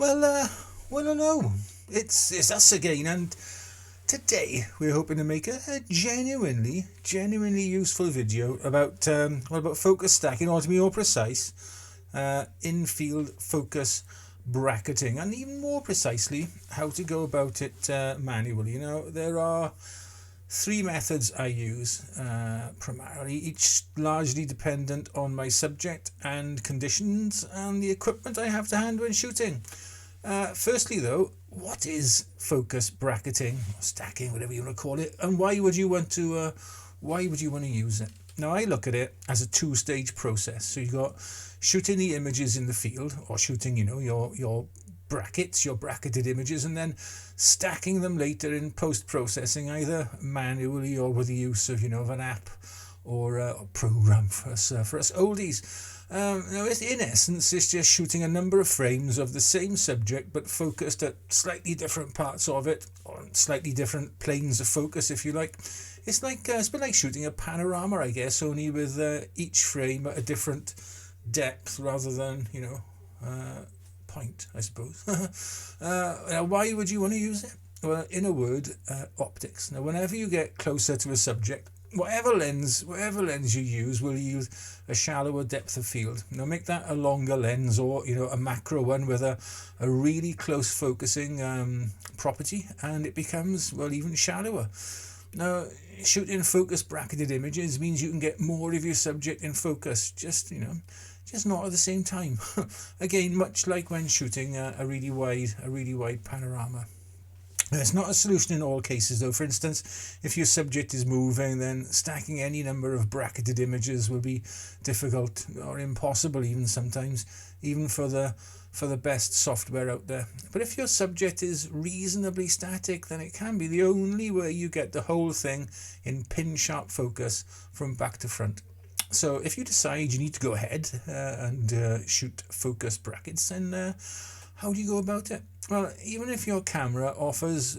Well, hello. It's us again, and today we're hoping to make a genuinely useful video about focus stacking, or to be more precise, in-field focus bracketing, and even more precisely, how to go about it manually. There are three methods I use primarily, each largely dependent on my subject and conditions and the equipment I have to hand when shooting. Firstly, though, what is focus bracketing, or stacking, whatever you want to call it, and why would you want to use it? Now, I look at it as a two-stage process. So you got shooting the images in the field, or shooting, your brackets, your bracketed images, and then stacking them later in post-processing, either manually or with the use of an app or a program for us oldies. Now, in essence, it's just shooting a number of frames of the same subject, but focused at slightly different parts of it, or slightly different planes of focus, if you like. It's been like shooting a panorama, I guess, only with each frame at a different depth rather than point, I suppose. Now, why would you want to use it? Well, in a word, optics. Now, whenever you get closer to a subject, whatever lens you use will yield a shallower depth of field. Now, make that a longer lens, or a macro one with a really close focusing property, and it becomes, well, even shallower. Now, shooting focus bracketed images means you can get more of your subject in focus, just not at the same time. Again, much like when shooting a really wide panorama. It's not a solution in all cases, though. For instance, if your subject is moving, then stacking any number of bracketed images will be difficult or impossible, even sometimes, even for the best software out there. But if your subject is reasonably static, then it can be the only way you get the whole thing in pin-sharp focus from back to front. So if you decide you need to go ahead and shoot focus brackets, then how do you go about it? Well, even if your camera offers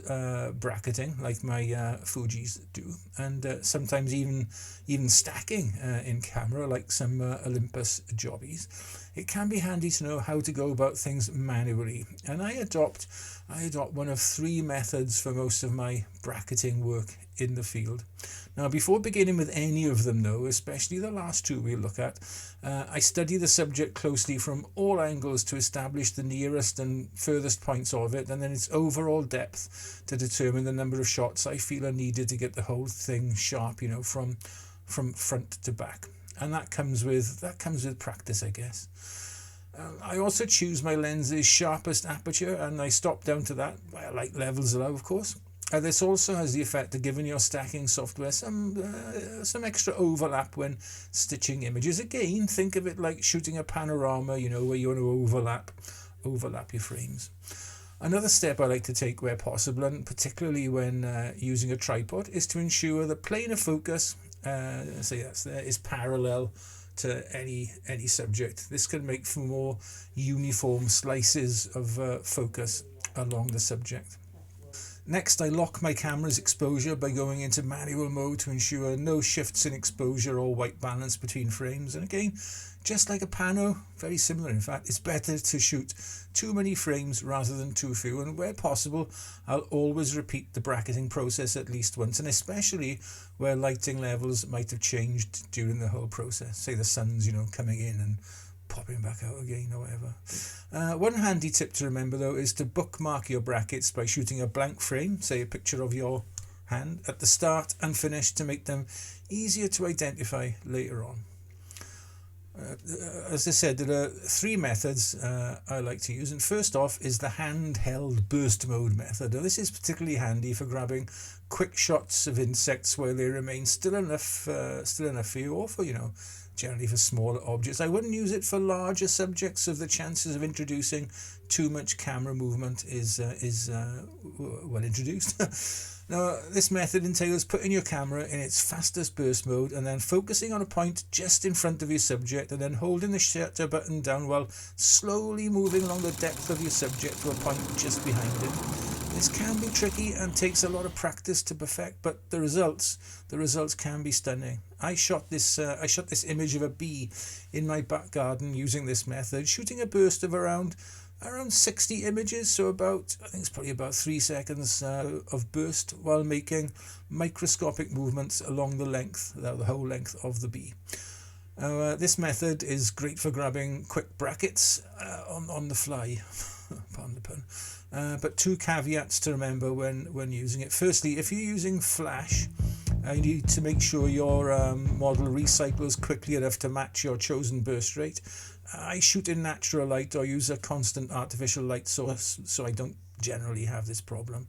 bracketing, like my Fuji's do, and sometimes even stacking in camera, like some Olympus jobbies, it can be handy to know how to go about things manually. And I adopt one of three methods for most of my bracketing work in the field. Now, before beginning with any of them, though, especially the last two we'll look at, I study the subject closely from all angles to establish the nearest and furthest points of it, and then its overall depth to determine the number of shots I feel are needed to get the whole thing sharp, from front to back. And that comes with practice, I guess. I also choose my lens's sharpest aperture, and I stop down to that, light levels allow, of course. This also has the effect of giving your stacking software some extra overlap when stitching images. Again, think of it like shooting a panorama, where you want to overlap your frames. Another step I like to take where possible, and particularly when using a tripod, is to ensure the plane of focus, is parallel to any subject. This can make for more uniform slices of focus along the subject. Next, I lock my camera's exposure by going into manual mode to ensure no shifts in exposure or white balance between frames. And again, just like a pano, very similar in fact, it's better to shoot too many frames rather than too few. And where possible, I'll always repeat the bracketing process at least once, and especially where lighting levels might have changed during the whole process. Say the sun's, coming in and popping back out again or whatever. One handy tip to remember, though, is to bookmark your brackets by shooting a blank frame, say a picture of your hand, at the start and finish to make them easier to identify later on. As I said, there are three methods I like to use, and first off is the handheld burst mode method. Now, this is particularly handy for grabbing quick shots of insects while they remain still enough for you, or for generally for smaller objects. I wouldn't use it for larger subjects, so the chances of introducing too much camera movement is well introduced. Now, this method entails putting your camera in its fastest burst mode and then focusing on a point just in front of your subject, and then holding the shutter button down while slowly moving along the depth of your subject to a point just behind it. This can be tricky and takes a lot of practice to perfect, but the results can be stunning. I shot this image of a bee in my back garden using this method, shooting a burst of around around 60 images, so about, I think it's probably about 3 seconds of burst, while making microscopic movements along the length, the whole length of the bee. This method is great for grabbing quick brackets on the fly, pardon the pun. But two caveats to remember when using it. Firstly, if you're using flash, you need to make sure your model recycles quickly enough to match your chosen burst rate. I shoot in natural light or use a constant artificial light source, so I don't generally have this problem.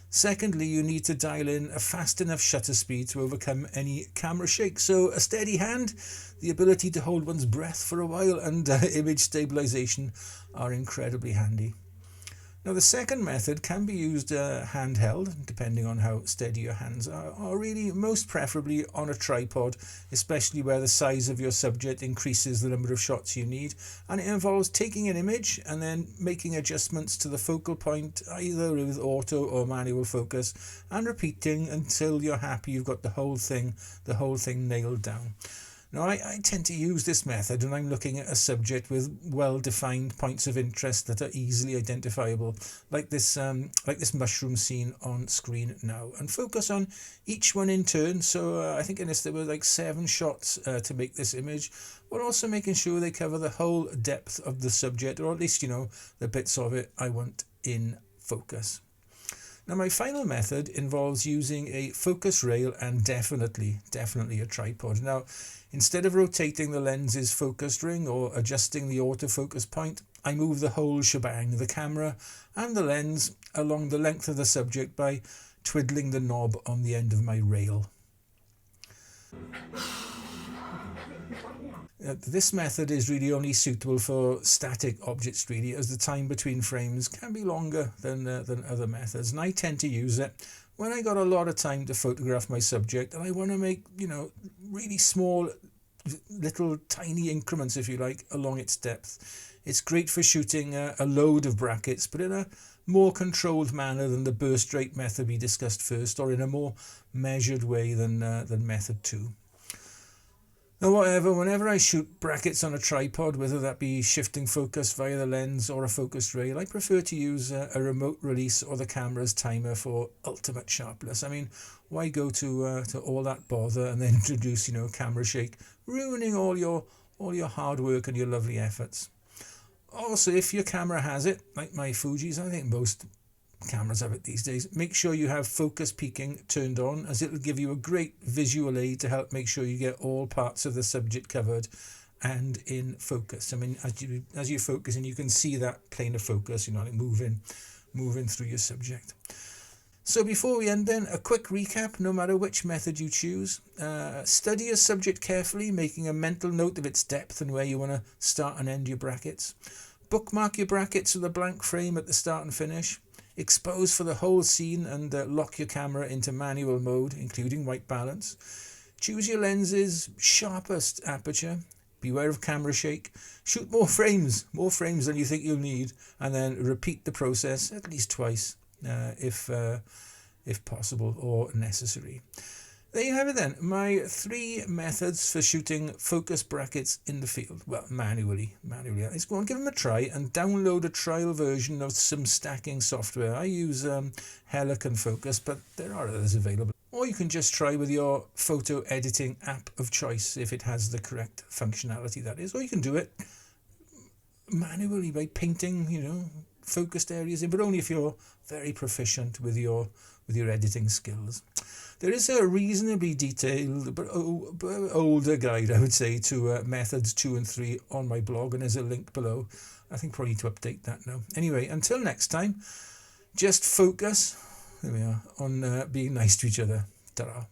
Secondly, you need to dial in a fast enough shutter speed to overcome any camera shake. So a steady hand, the ability to hold one's breath for a while, and image stabilization are incredibly handy. Now the second method can be used handheld, depending on how steady your hands are, or really most preferably on a tripod, especially where the size of your subject increases the number of shots you need, and it involves taking an image and then making adjustments to the focal point, either with auto or manual focus, and repeating until you're happy you've got the whole thing nailed down. Now, I tend to use this method when I'm looking at a subject with well-defined points of interest that are easily identifiable, like this mushroom scene on screen now, and focus on each one in turn. So I think in this there were like 7 shots to make this image, while also making sure they cover the whole depth of the subject, or at least, the bits of it I want in focus. Now my final method involves using a focus rail and definitely a tripod. Now, instead of rotating the lens's focus ring or adjusting the autofocus point, I move the whole shebang, the camera and the lens, along the length of the subject by twiddling the knob on the end of my rail. This method is really only suitable for static objects, really, as the time between frames can be longer than other methods, and I tend to use it when I got a lot of time to photograph my subject and I want to make, really small, little tiny increments, if you like, along its depth. It's great for shooting a load of brackets, but in a more controlled manner than the burst rate method we discussed first, or in a more measured way than method 2. Now, whenever I shoot brackets on a tripod, whether that be shifting focus via the lens or a focus rail, I prefer to use a remote release or the camera's timer for ultimate sharpness. I mean, why go to all that bother and then introduce, camera shake, ruining all your hard work and your lovely efforts. Also, if your camera has it, like my Fuji's, I think most cameras have it these days, make sure you have focus peaking turned on, as it'll give you a great visual aid to help make sure you get all parts of the subject covered and in focus. I mean, as you focus and you can see that plane of focus, like moving through your subject. So before we end then, a quick recap. No matter which method you choose, study your subject carefully, making a mental note of its depth and where you want to start and end your brackets. Bookmark your brackets with a blank frame at the start and finish. Expose for the whole scene and lock your camera into manual mode, including white balance. Choose your lens's sharpest aperture. Beware of camera shake. Shoot more frames than you think you'll need, and then repeat the process at least twice, if possible or necessary. There you have it then, my 3 methods for shooting focus brackets in the field. Well, manually. Let's go and give them a try and download a trial version of some stacking software. I use Helicon Focus, but there are others available. Or you can just try with your photo editing app of choice if it has the correct functionality, that is. Or you can do it manually by painting, focused areas in, but only if you're very proficient with your editing skills. There is a reasonably detailed but older guide, I would say, to methods 2 and 3 on my blog, and there's a link below. I think probably need to update that now. Anyway, until next time, just focus, there we are, on being nice to each other. Ta-ra.